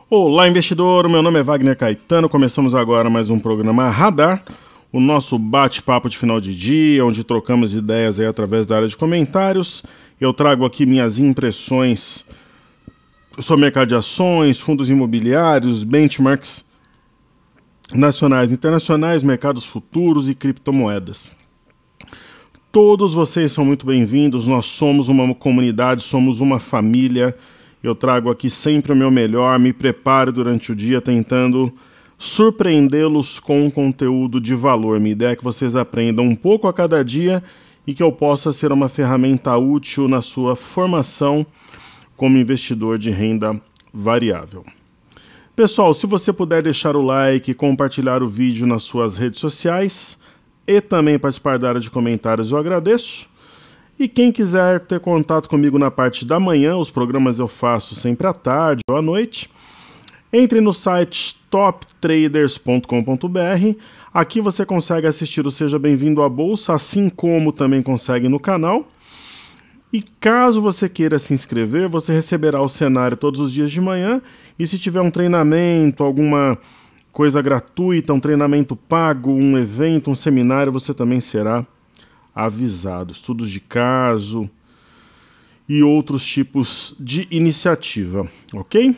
Olá, investidor! Meu nome é Wagner Caetano. Começamos agora mais um programa Radar, o nosso bate-papo de final de dia, onde trocamos ideias aí através da área de comentários. Eu trago aqui minhas impressões sobre mercado de ações, fundos imobiliários, benchmarks nacionais e internacionais, mercados futuros e criptomoedas. Todos vocês são muito bem-vindos, nós somos uma comunidade, somos uma família. Eu trago aqui sempre o meu melhor, me preparo durante o dia tentando surpreendê-los com um conteúdo de valor. Minha ideia é que vocês aprendam um pouco a cada dia e que eu possa ser uma ferramenta útil na sua formação como investidor de renda variável. Pessoal, se você puder deixar o like, compartilhar o vídeo nas suas redes sociais e também participar da área de comentários, eu agradeço. E quem quiser ter contato comigo na parte da manhã, os programas eu faço sempre à tarde ou à noite, entre no site toptraders.com.br. Aqui você consegue assistir o Seja Bem-vindo à Bolsa, assim como também consegue no canal. E caso você queira se inscrever, você receberá o cenário todos os dias de manhã. E se tiver um treinamento, alguma coisa gratuita, um treinamento pago, um evento, um seminário, você também será avisado. Estudos de caso e outros tipos de iniciativa, ok?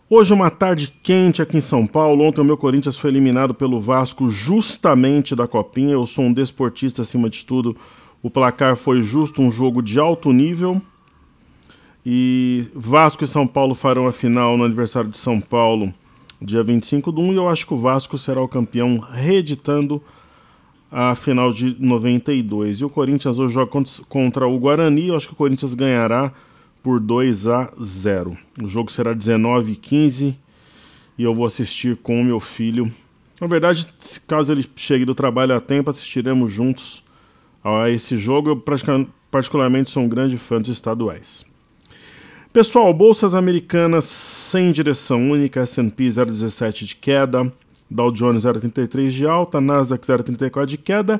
Hoje uma tarde quente aqui em São Paulo. Ontem o meu Corinthians foi eliminado pelo Vasco justamente da Copinha. Eu sou um desportista acima de tudo. O placar foi justo, um jogo de alto nível. E Vasco e São Paulo farão a final no aniversário de São Paulo, dia 25/1, e eu acho que o Vasco será o campeão, reeditando a final de 92. E o Corinthians hoje joga contra o Guarani. Eu acho que o Corinthians ganhará por 2-0. O jogo será 19h15 e eu vou assistir com o meu filho. Na verdade, caso ele chegue do trabalho a tempo, assistiremos juntos a esse jogo. Eu particularmente sou um grande fã dos estaduais. Pessoal, bolsas americanas sem direção única, S&P 0,17 de queda, Dow Jones 0,33 de alta, Nasdaq 0,34 de queda.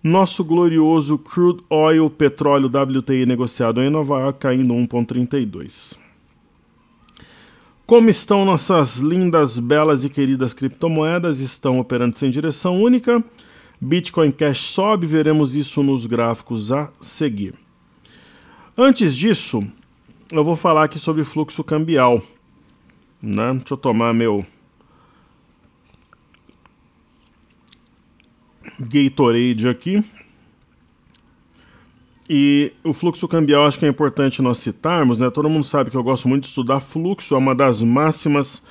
Nosso glorioso crude oil, petróleo WTI negociado em Nova York, caindo 1,32. Como estão nossas lindas, belas e queridas criptomoedas? Estão operando sem direção única. Bitcoin Cash sobe, veremos isso nos gráficos a seguir. Antes disso, eu vou falar aqui sobre fluxo cambial, né? Deixa eu tomar meu Gatorade aqui. E o fluxo cambial acho que é importante nós citarmos, né? Todo mundo sabe que eu gosto muito de estudar fluxo, é uma das máximas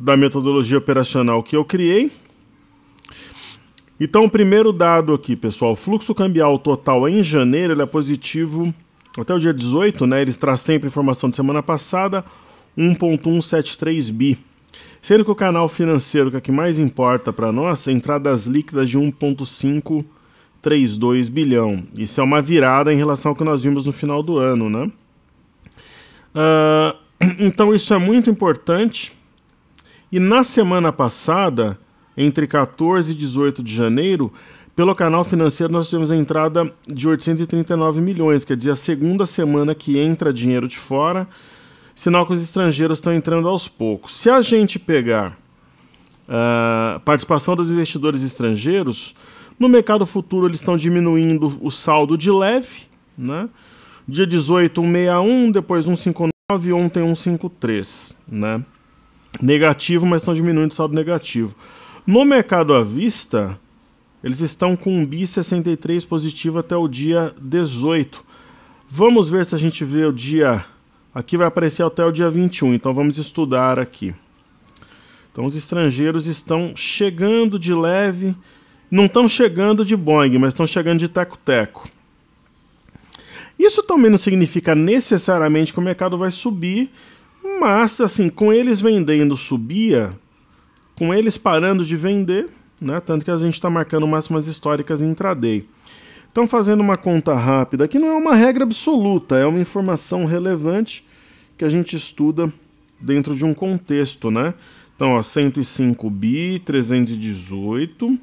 da metodologia operacional que eu criei. Então, o primeiro dado aqui, pessoal, o fluxo cambial total em janeiro ele é positivo até o dia 18, né? Ele traz sempre informação de semana passada, 1,173 bi. Sendo que o canal financeiro, que é o que mais importa para nós, é entradas líquidas de 1,532 bilhão. Isso é uma virada em relação ao que nós vimos no final do ano, né? Então isso é muito importante. E na semana passada, entre 14 e 18 de janeiro, pelo canal financeiro nós tivemos a entrada de 839 milhões, quer dizer, a segunda semana que entra dinheiro de fora, sinal que os estrangeiros estão entrando aos poucos. Se a gente pegar a participação dos investidores estrangeiros, no mercado futuro eles estão diminuindo o saldo de leve, né? Dia 18, 161, depois 159 e ontem 153, né? Negativo, mas estão diminuindo o saldo negativo. No mercado à vista, eles estão com um BI 63 positivo até o dia 18. Vamos ver se a gente vê o dia... Aqui vai aparecer até o dia 21, então vamos estudar aqui. Então os estrangeiros estão chegando de leve, não estão chegando de Boeing, mas estão chegando de teco-teco. Isso também não significa necessariamente que o mercado vai subir, mas assim, com eles vendendo subia, com eles parando de vender, né? Tanto que a gente está marcando máximas históricas em intraday. Então, fazendo uma conta rápida, que não é uma regra absoluta, é uma informação relevante que a gente estuda dentro de um contexto, né? Então, ó, 105 bi, 318,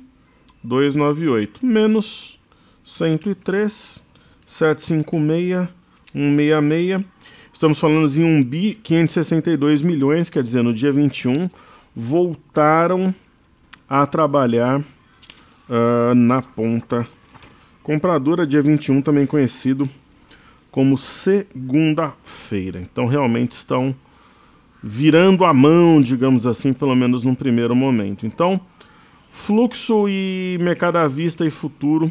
298, menos 103, 756, 166. Estamos falando em 1 bi 562 milhões, quer dizer, no dia 21, voltaram a trabalhar na ponta compradora, dia 21, também conhecido como segunda-feira. Então, realmente estão virando a mão, digamos assim, pelo menos num primeiro momento. Então, fluxo e mercado à vista e futuro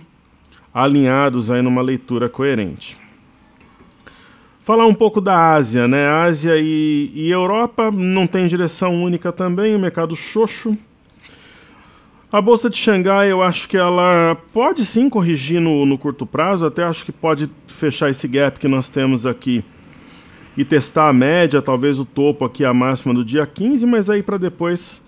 alinhados aí numa leitura coerente. Falar um pouco da Ásia, né? Ásia e Europa não tem direção única também, o mercado xoxo. A Bolsa de Xangai, eu acho que ela pode sim corrigir no curto prazo, até acho que pode fechar esse gap que nós temos aqui e testar a média, talvez o topo aqui, a máxima do dia 15, mas aí para depois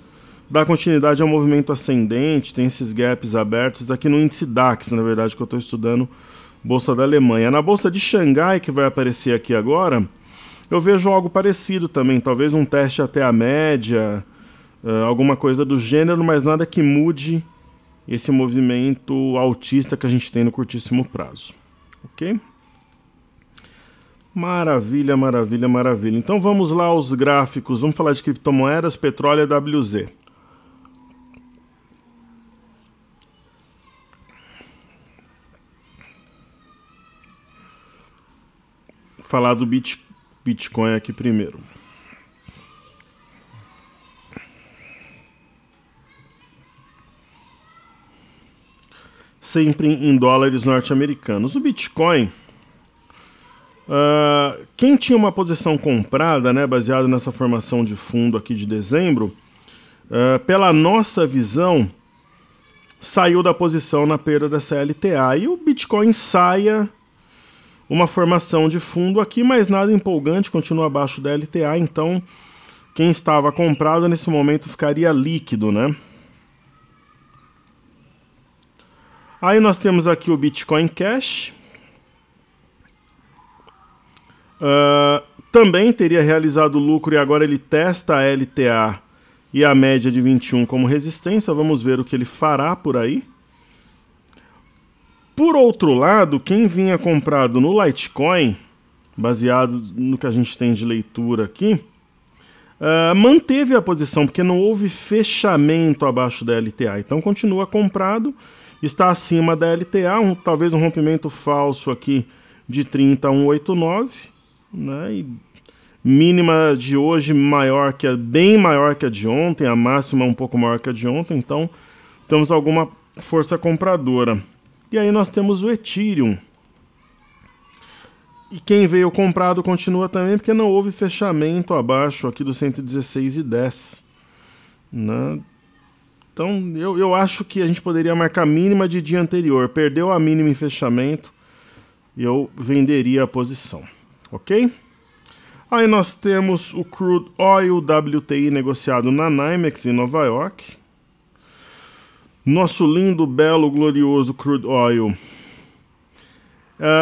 dar continuidade ao movimento ascendente, tem esses gaps abertos aqui no índice DAX, na verdade, que eu estou estudando, Bolsa da Alemanha. Na Bolsa de Xangai, que vai aparecer aqui agora, eu vejo algo parecido também, talvez um teste até a média, alguma coisa do gênero, mas nada que mude esse movimento altista que a gente tem no curtíssimo prazo. Ok? Maravilha, maravilha, maravilha. Então vamos lá aos gráficos, vamos falar de criptomoedas, petróleo e WZ. Falar do Bitcoin aqui primeiro. Sempre em dólares norte-americanos. O Bitcoin, quem tinha uma posição comprada, né, baseada nessa formação de fundo aqui de dezembro, pela nossa visão, saiu da posição na perda dessa LTA. E o Bitcoin saia uma formação de fundo aqui, mas nada empolgante, continua abaixo da LTA, então quem estava comprado nesse momento ficaria líquido, né? Aí nós temos aqui o Bitcoin Cash. Também teria realizado lucro e agora ele testa a LTA e a média de 21 como resistência. Vamos ver o que ele fará por aí. Por outro lado, quem vinha comprado no Litecoin, baseado no que a gente tem de leitura aqui, manteve a posição, porque não houve fechamento abaixo da LTA. Então continua comprado, está acima da LTA, talvez um rompimento falso aqui de 30,189, né? E mínima de hoje bem maior que a de ontem, a máxima um pouco maior que a de ontem, então temos alguma força compradora. E aí nós temos o Ethereum. E quem veio comprado continua também, porque não houve fechamento abaixo aqui do 116,10. Né? Então eu acho que a gente poderia marcar a mínima de dia anterior. Perdeu a mínima em fechamento, eu venderia a posição. Ok? Aí nós temos o Crude Oil WTI negociado na NYMEX em Nova York. Nosso lindo, belo, glorioso Crude Oil.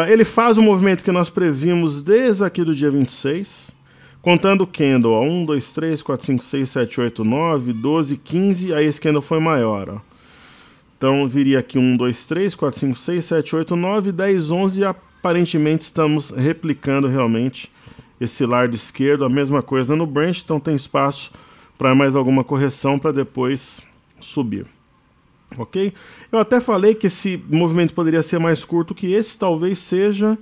Ele faz o movimento que nós previmos desde aqui do dia 26, contando o candle, ó, 1, 2, 3, 4, 5, 6, 7, 8, 9, 12, 15, aí esse candle foi maior. Ó. Então viria aqui 1, 2, 3, 4, 5, 6, 7, 8, 9, 10, 11 e aparentemente estamos replicando realmente esse lado esquerdo, a mesma coisa no Brent, então tem espaço para mais alguma correção para depois subir. Ok? Eu até falei que esse movimento poderia ser mais curto que esse, talvez seja,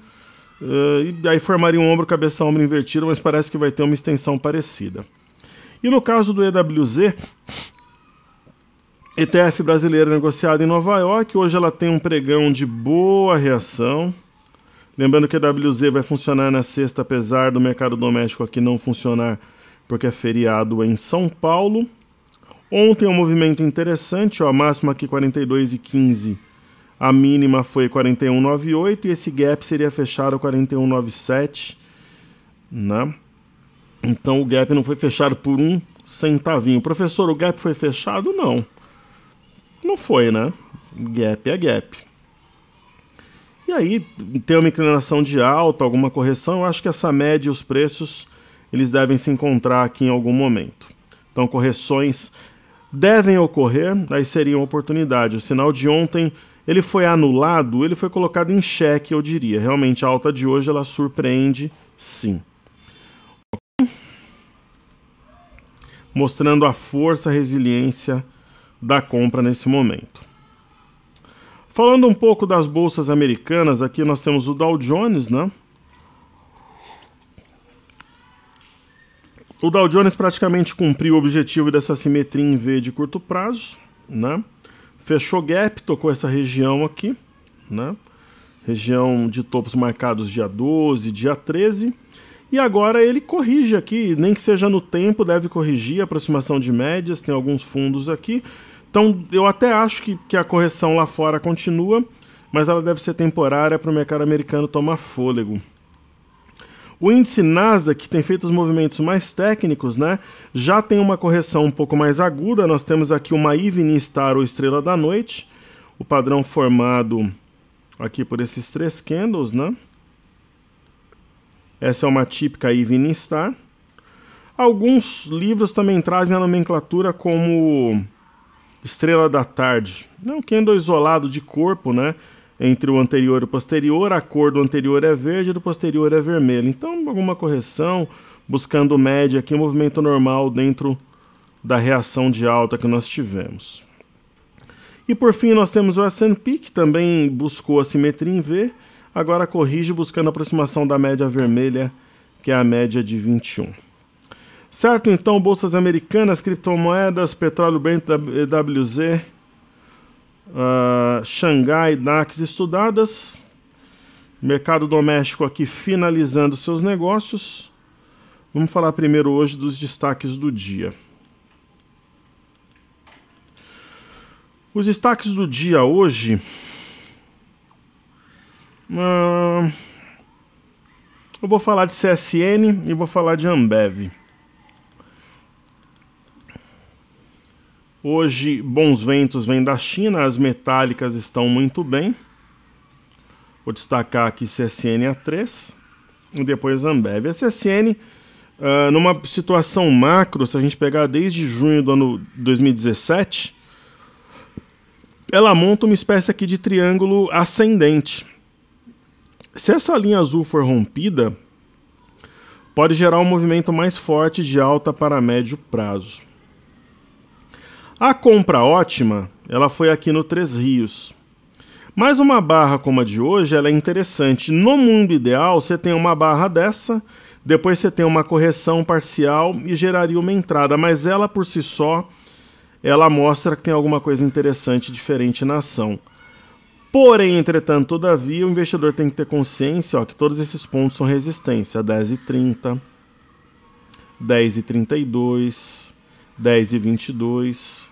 e aí formaria um ombro, cabeça, ombro invertido, mas parece que vai ter uma extensão parecida. E no caso do EWZ, ETF brasileira negociada em Nova York, hoje ela tem um pregão de boa reação. Lembrando que a EWZ vai funcionar na sexta, apesar do mercado doméstico aqui não funcionar, porque é feriado em São Paulo. Ontem um movimento interessante, ó, a máxima aqui 42,15, a mínima foi 41,98 e esse gap seria fechado 41,97, né? Então o gap não foi fechado por um centavinho. Professor, o gap foi fechado? Não. Não foi, né? Gap é gap. E aí tem uma inclinação de alta, alguma correção, eu acho que essa média e os preços eles devem se encontrar aqui em algum momento. Então correções devem ocorrer, aí seria uma oportunidade. O sinal de ontem, ele foi anulado, ele foi colocado em xeque, eu diria. Realmente a alta de hoje, ela surpreende, sim. mostrando a força, a resiliência da compra nesse momento. Falando um pouco das bolsas americanas, aqui nós temos o Dow Jones, né? O Dow Jones praticamente cumpriu o objetivo dessa simetria em V de curto prazo, né? Fechou gap, tocou essa região aqui, né? Região de topos marcados dia 12, dia 13. E agora ele corrige aqui, nem que seja no tempo, deve corrigir a aproximação de médias, tem alguns fundos aqui. Então eu até acho que a correção lá fora continua, mas ela deve ser temporária para o mercado americano tomar fôlego. O índice Nasdaq, que tem feito os movimentos mais técnicos, né, já tem uma correção um pouco mais aguda. Nós temos aqui uma Evening Star ou Estrela da Noite, o padrão formado aqui por esses 3 candles, né? Essa é uma típica Evening Star. Alguns livros também trazem a nomenclatura como Estrela da Tarde. É um candle isolado de corpo, né? Entre o anterior e o posterior, a cor do anterior é verde e do posterior é vermelho. Então, alguma correção, buscando média aqui, movimento normal dentro da reação de alta que nós tivemos. E por fim, nós temos o S&P, que também buscou a simetria em V, agora corrige buscando a aproximação da média vermelha, que é a média de 21. Certo? Então, bolsas americanas, criptomoedas, petróleo Brent, WZ, Xangai, DAX estudadas. Mercado doméstico aqui finalizando seus negócios. Vamos falar primeiro hoje dos destaques do dia. Os destaques do dia hoje... eu vou falar de CSN e vou falar de Ambev. Hoje, bons ventos vêm da China, as metálicas estão muito bem. Vou destacar aqui CSN A3 e depois Ambev. A CSN, numa situação macro, se a gente pegar desde junho do ano 2017, ela monta uma espécie aqui de triângulo ascendente. Se essa linha azul for rompida, pode gerar um movimento mais forte de alta para médio prazo. A compra ótima, ela foi aqui no Três Rios. Mas uma barra como a de hoje, ela é interessante. No mundo ideal, você tem uma barra dessa, depois você tem uma correção parcial e geraria uma entrada. Mas ela por si só, ela mostra que tem alguma coisa interessante, diferente na ação. Porém, entretanto, todavia, o investidor tem que ter consciência que todos esses pontos são resistência. 10,30, 10,32, 10,22,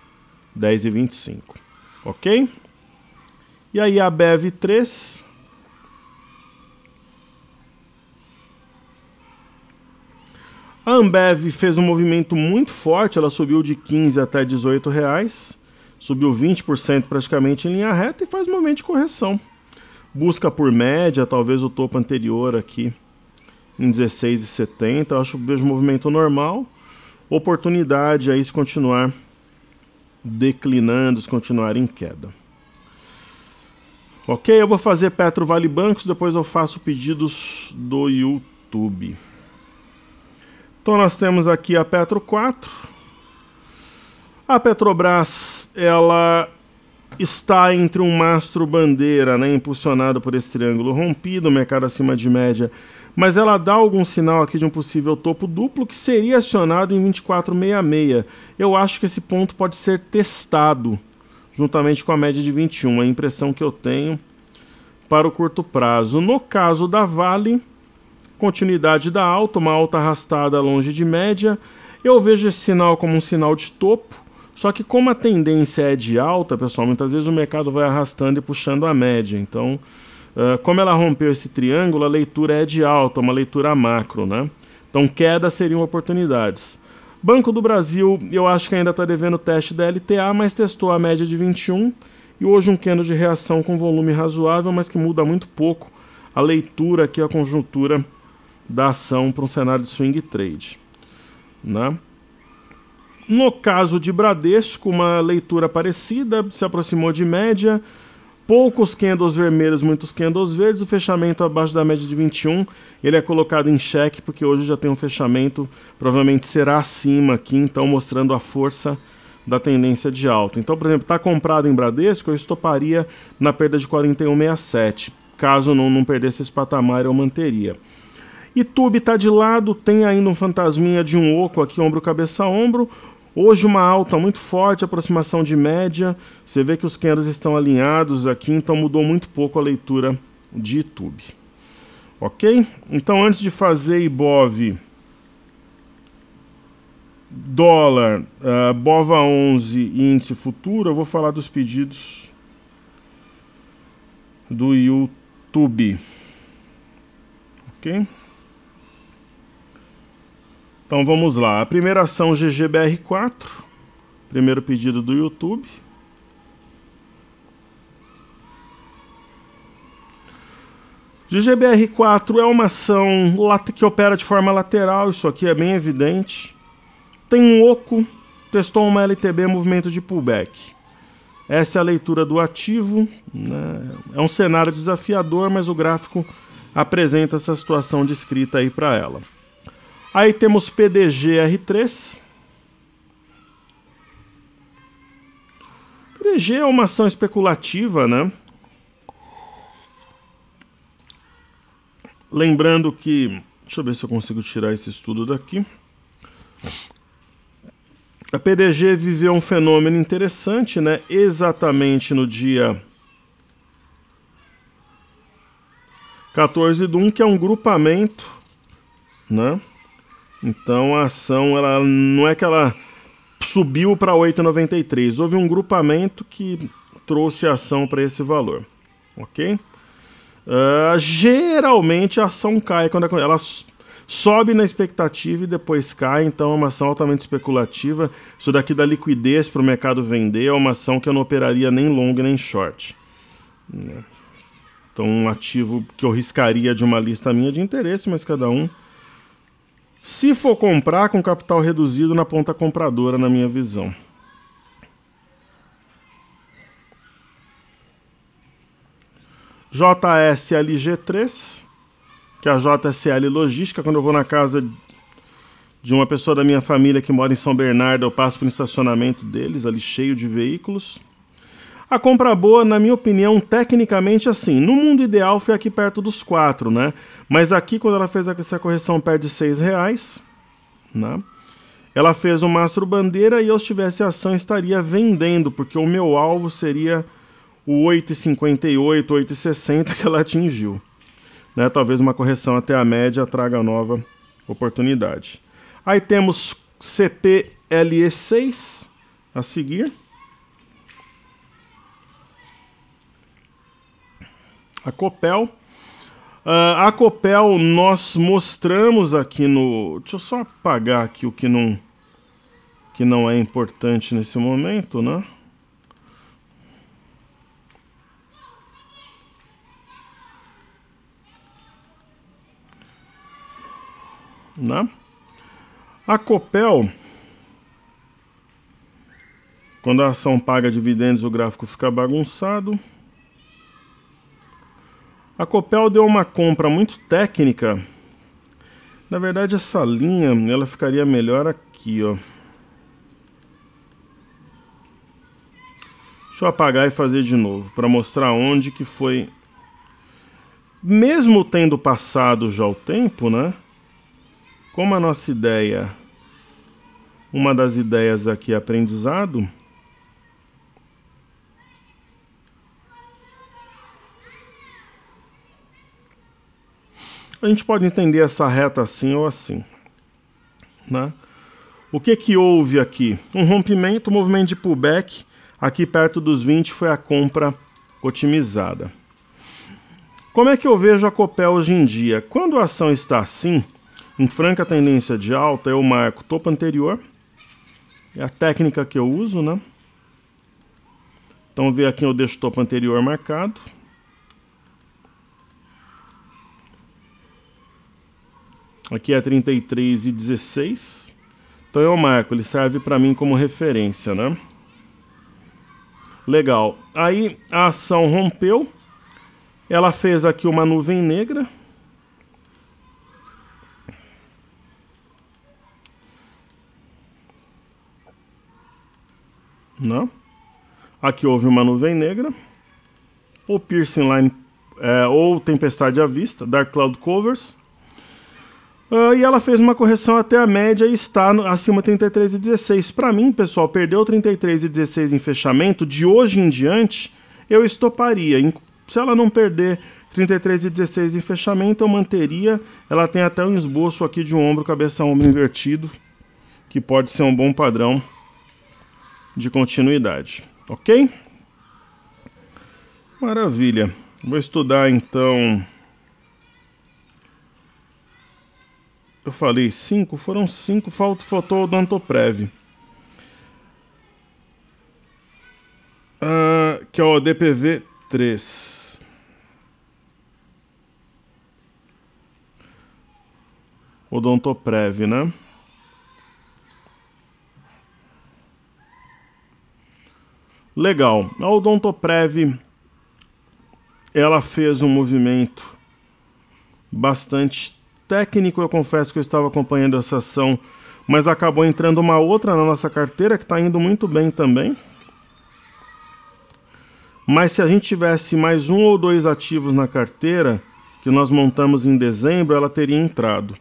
10,25. Ok? E aí a BEV3. A Ambev fez um movimento muito forte, ela subiu de 15 até 18 reais. Subiu 20% praticamente em linha reta e faz um movimento de correção. Busca por média, talvez o topo anterior aqui em 16,70. Eu vejo um movimento normal. Oportunidade aí se continuar declinando, se continuar em queda. Ok, eu vou fazer Petro Vale Bancos, depois eu faço pedidos do YouTube. Então nós temos aqui a Petro 4. A Petrobras, ela está entre um mastro bandeira, né, impulsionado por esse triângulo rompido, mercado acima de média, mas ela dá algum sinal aqui de um possível topo duplo que seria acionado em 24,66. Eu acho que esse ponto pode ser testado juntamente com a média de 21, a impressão que eu tenho para o curto prazo. No caso da Vale, continuidade da alta, uma alta arrastada longe de média. Eu vejo esse sinal como um sinal de topo. Só que como a tendência é de alta, pessoal, muitas vezes o mercado vai arrastando e puxando a média. Então, como ela rompeu esse triângulo, a leitura é de alta, uma leitura macro, né? Então, queda seriam oportunidades. Banco do Brasil, eu acho que ainda está devendo teste da LTA, mas testou a média de 21. E hoje um candle de reação com volume razoável, mas que muda muito pouco a leitura aqui, a conjuntura da ação para um cenário de swing trade, né? No caso de Bradesco, uma leitura parecida, se aproximou de média, poucos candles vermelhos, muitos candles verdes, o fechamento abaixo da média de 21, ele é colocado em xeque, porque hoje já tem um fechamento, provavelmente será acima aqui, então mostrando a força da tendência de alta. Então, por exemplo, está comprado em Bradesco, eu estoparia na perda de 41,67. Caso não perdesse esse patamar, eu manteria. YouTube está de lado, tem ainda um fantasminha de um oco aqui, ombro, cabeça, ombro. Hoje uma alta muito forte, aproximação de média. Você vê que os candles estão alinhados aqui, então mudou muito pouco a leitura de YouTube. Ok? Então antes de fazer IBOV, dólar, BOVA 11 e índice futuro, eu vou falar dos pedidos do YouTube. Ok? Então vamos lá, a primeira ação GGBR4, primeiro pedido do YouTube. GGBR4 é uma ação que opera de forma lateral, isso aqui é bem evidente. Tem um oco, testou uma LTB, movimento de pullback. Essa é a leitura do ativo, né? É um cenário desafiador, mas o gráfico apresenta essa situação descrita aí para ela. Aí temos PDG-R3. PDG é uma ação especulativa, né? Lembrando que... Deixa eu ver se eu consigo tirar esse estudo daqui. A PDG viveu um fenômeno interessante, né? Exatamente no dia 14/1, que é um grupamento, né? Então a ação, ela não é que ela subiu para 8,93. Houve um grupamento que trouxe a ação para esse valor. Ok? Geralmente a ação cai quando ela sobe na expectativa e depois cai. Então é uma ação altamente especulativa. Isso daqui dá liquidez para o mercado vender. É uma ação que eu não operaria nem long nem short. Então um ativo que eu riscaria de uma lista minha de interesse, mas cada um... Se for comprar com capital reduzido na ponta compradora, na minha visão. JSLG3, que é a JSL Logística. Quando eu vou na casa de uma pessoa da minha família que mora em São Bernardo, eu passo por um estacionamento deles, ali cheio de veículos. A compra boa, na minha opinião, tecnicamente assim, no mundo ideal foi aqui perto dos 4, né? Mas aqui, quando ela fez essa correção perto de R$6, né? Ela fez um mastro bandeira e eu, se tivesse ação, estaria vendendo, porque o meu alvo seria o 8,58, 8,60 que ela atingiu. Né? Talvez uma correção até a média traga nova oportunidade. Aí temos CPLE6 a seguir. A Copel. A Copel nós mostramos aqui no... Deixa eu só apagar aqui o que não é importante nesse momento, né? A Copel, quando a ação paga dividendos, o gráfico fica bagunçado. A Copel deu uma compra muito técnica. Na verdade, essa linha ela ficaria melhor aqui, ó. Deixa eu apagar e fazer de novo, para mostrar onde que foi. Mesmo tendo passado já o tempo, né? Como a nossa ideia, uma das ideias aqui é aprendizado. A gente pode entender essa reta assim ou assim, né? O que houve aqui? Um rompimento, um movimento de pullback. Aqui perto dos 20 foi a compra otimizada. Como é que eu vejo a Copel hoje em dia? Quando a ação está assim, em franca tendência de alta, eu marco topo anterior. É a técnica que eu uso, né? Então, vê aqui, eu deixo o topo anterior marcado. Aqui é 33,16. Então eu marco, ele serve para mim como referência, né? Legal. Aí a ação rompeu. Ela fez aqui uma nuvem negra. Não. Aqui houve uma nuvem negra. Ou piercing line, ou tempestade à vista, dark cloud covers. E ela fez uma correção até a média e está acima de 33,16. Para mim, pessoal, perdeu 33,16 em fechamento, de hoje em diante, eu estoparia. Se ela não perder 33,16 em fechamento, eu manteria. Ela tem até um esboço aqui de um ombro, cabeça, ombro invertido, que pode ser um bom padrão de continuidade. Ok? Maravilha. Vou estudar, então... Eu falei 5, foram 5, faltou o Odontoprev. Que é o DPV 3. Odontoprev, né? Legal. A Odontoprev, ela fez um movimento bastante técnico. Eu confesso que eu estava acompanhando essa ação, mas acabou entrando uma outra na nossa carteira que está indo muito bem também. Mas se a gente tivesse mais 1 ou 2 ativos na carteira, que nós montamos em dezembro, ela teria entrado.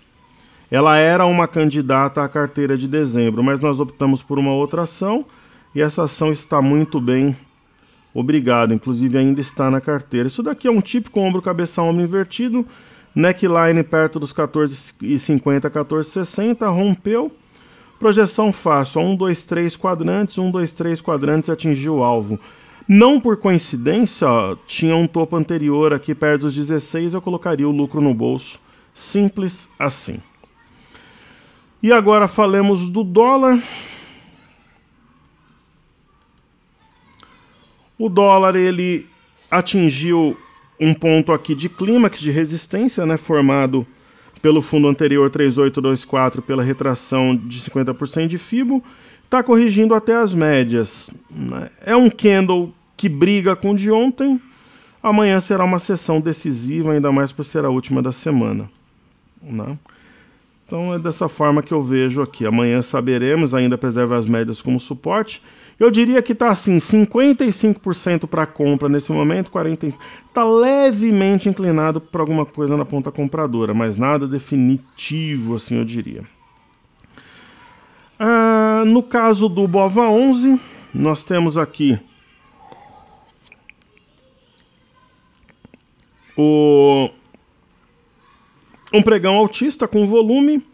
Ela era uma candidata à carteira de dezembro, mas nós optamos por uma outra ação e essa ação está muito bem, obrigado, inclusive ainda está na carteira. Isso daqui é um típico ombro, cabeça, ombro invertido, neckline perto dos 14,50, 14,60, rompeu. Projeção fácil, 1, 2, 3 quadrantes, 1, 2, 3 quadrantes, atingiu o alvo. Não por coincidência, ó, tinha um topo anterior aqui perto dos 16, eu colocaria o lucro no bolso. Simples assim. E agora falemos do dólar. O dólar, ele atingiu um ponto aqui de clímax, de resistência, né, formado pelo fundo anterior 3824, pela retração de 50% de FIBO, está corrigindo até as médias, né? É um candle que briga com o de ontem. Amanhã será uma sessão decisiva, ainda mais por ser a última da semana, né? Então é dessa forma que eu vejo aqui. Amanhã saberemos, ainda preserva as médias como suporte. Eu diria que está assim, 55% para compra nesse momento, 40%. Está levemente inclinado para alguma coisa na ponta compradora, mas nada definitivo, assim eu diria. No caso do BOVA11, nós temos aqui um pregão altista com volume,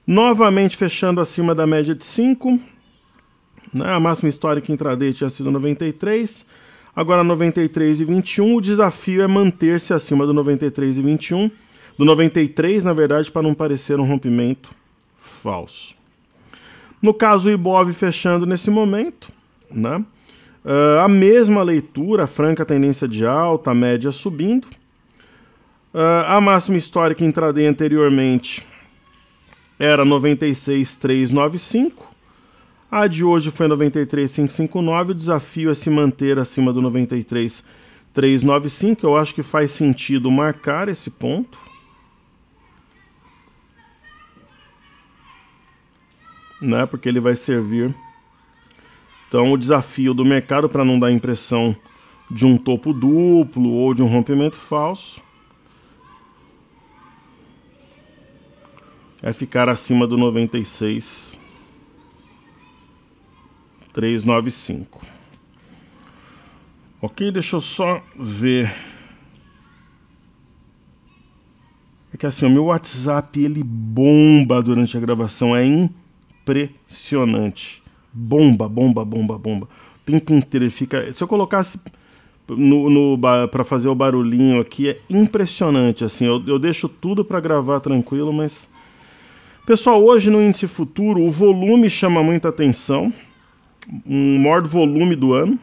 novamente fechando acima da média de 5. Né? A máxima histórica intraday tinha sido 93, agora 93,21. O desafio é manter-se acima do 93,21, do 93, na verdade, para não parecer um rompimento falso. No caso, o Ibov fechando nesse momento, né? A mesma leitura, franca tendência de alta, a média subindo. A máxima histórica intraday anteriormente era 96,395. A de hoje foi 93,559. O desafio é se manter acima do 93,395. Eu acho que faz sentido marcar esse ponto, né? Porque ele vai servir. Então, o desafio do mercado, para não dar a impressão de um topo duplo ou de um rompimento falso, é ficar acima do 96,395. Ok, deixa eu só ver. É que assim, o meu WhatsApp, ele bomba durante a gravação, é impressionante. Bomba, bomba, bomba, bomba. O tempo inteiro ele fica... Se eu colocasse para fazer o barulhinho aqui, é impressionante. Assim, eu deixo tudo para gravar tranquilo, mas... Pessoal, hoje no índice futuro, o volume chama muita atenção. Um maior volume do ano.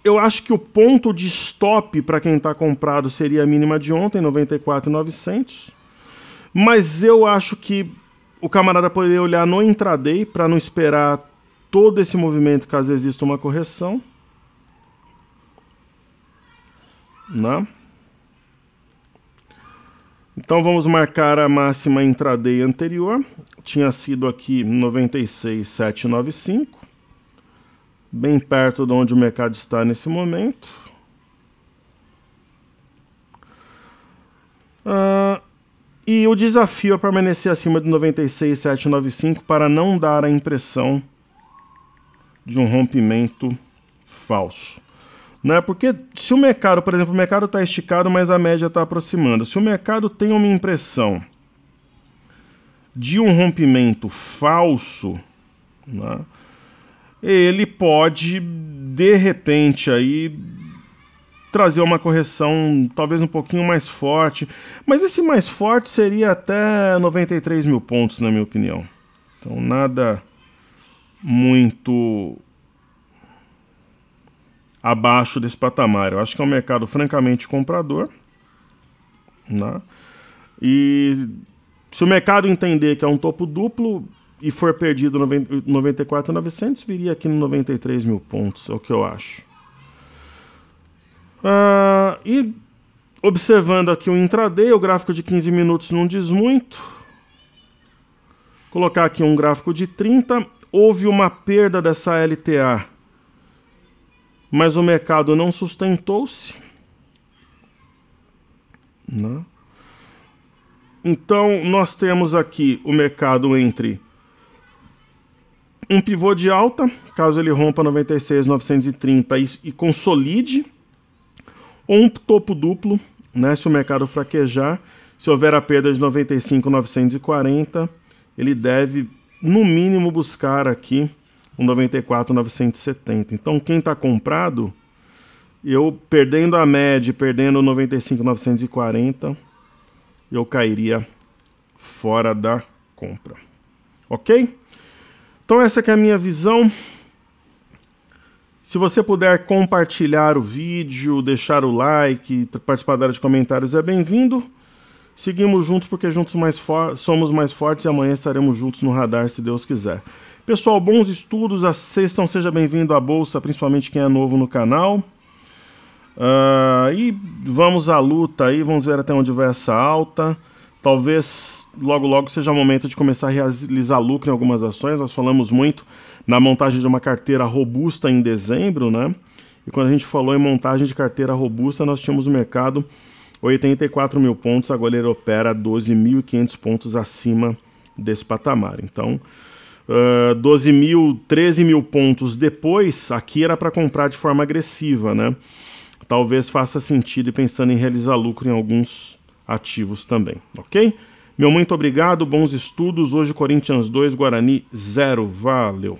Eu acho que o ponto de stop para quem está comprado seria a mínima de ontem, 94.900. Mas eu acho que o camarada poderia olhar no intraday para não esperar todo esse movimento caso exista uma correção, né? Então vamos marcar a máxima intraday anterior, tinha sido aqui 96,795, bem perto de onde o mercado está nesse momento. E o desafio é permanecer acima de 96,795 para não dar a impressão de um rompimento falso. Né? Porque se o mercado, por exemplo, o mercado está esticado, mas a média está aproximando. Se o mercado tem uma impressão de um rompimento falso, né, ele pode, de repente, aí trazer uma correção talvez um pouquinho mais forte. Mas esse mais forte seria até 93 mil pontos, na minha opinião. Então, nada muito abaixo desse patamar. Eu acho que é um mercado francamente comprador, né? E se o mercado entender que é um topo duplo e for perdido 94.900, viria aqui no 93 mil pontos, é o que eu acho. E observando aqui o intraday, o gráfico de 15 minutos não diz muito. Colocar aqui um gráfico de 30, houve uma perda dessa LTA, mas o mercado não sustentou-se, né? Então, nós temos aqui o mercado entre um pivô de alta, caso ele rompa 96.930 e consolide, ou um topo duplo, né, se o mercado fraquejar, se houver a perda de 95.940, ele deve, no mínimo, buscar aqui um 94.970. Então, quem está comprado, eu perdendo a média, perdendo 95.940, eu cairia fora da compra. Ok? Então, essa que é a minha visão. Se você puder compartilhar o vídeo, deixar o like, participar da área de comentários, é bem-vindo. Seguimos juntos porque juntos somos mais fortes e amanhã estaremos juntos no radar, se Deus quiser. Pessoal, bons estudos, assistam, seja bem-vindo à Bolsa, principalmente quem é novo no canal. E vamos à luta aí, vamos ver até onde vai essa alta. Talvez logo logo seja o momento de começar a realizar lucro em algumas ações. Nós falamos muito na montagem de uma carteira robusta em dezembro, né? E quando a gente falou em montagem de carteira robusta, nós tínhamos o mercado 84 mil pontos, agora ele opera 12.500 pontos acima desse patamar. Então, 13 mil pontos depois, aqui era para comprar de forma agressiva, né? Talvez faça sentido ir pensando em realizar lucro em alguns ativos também, ok? Meu muito obrigado, bons estudos. Hoje Corinthians 2, Guarani 0. Valeu!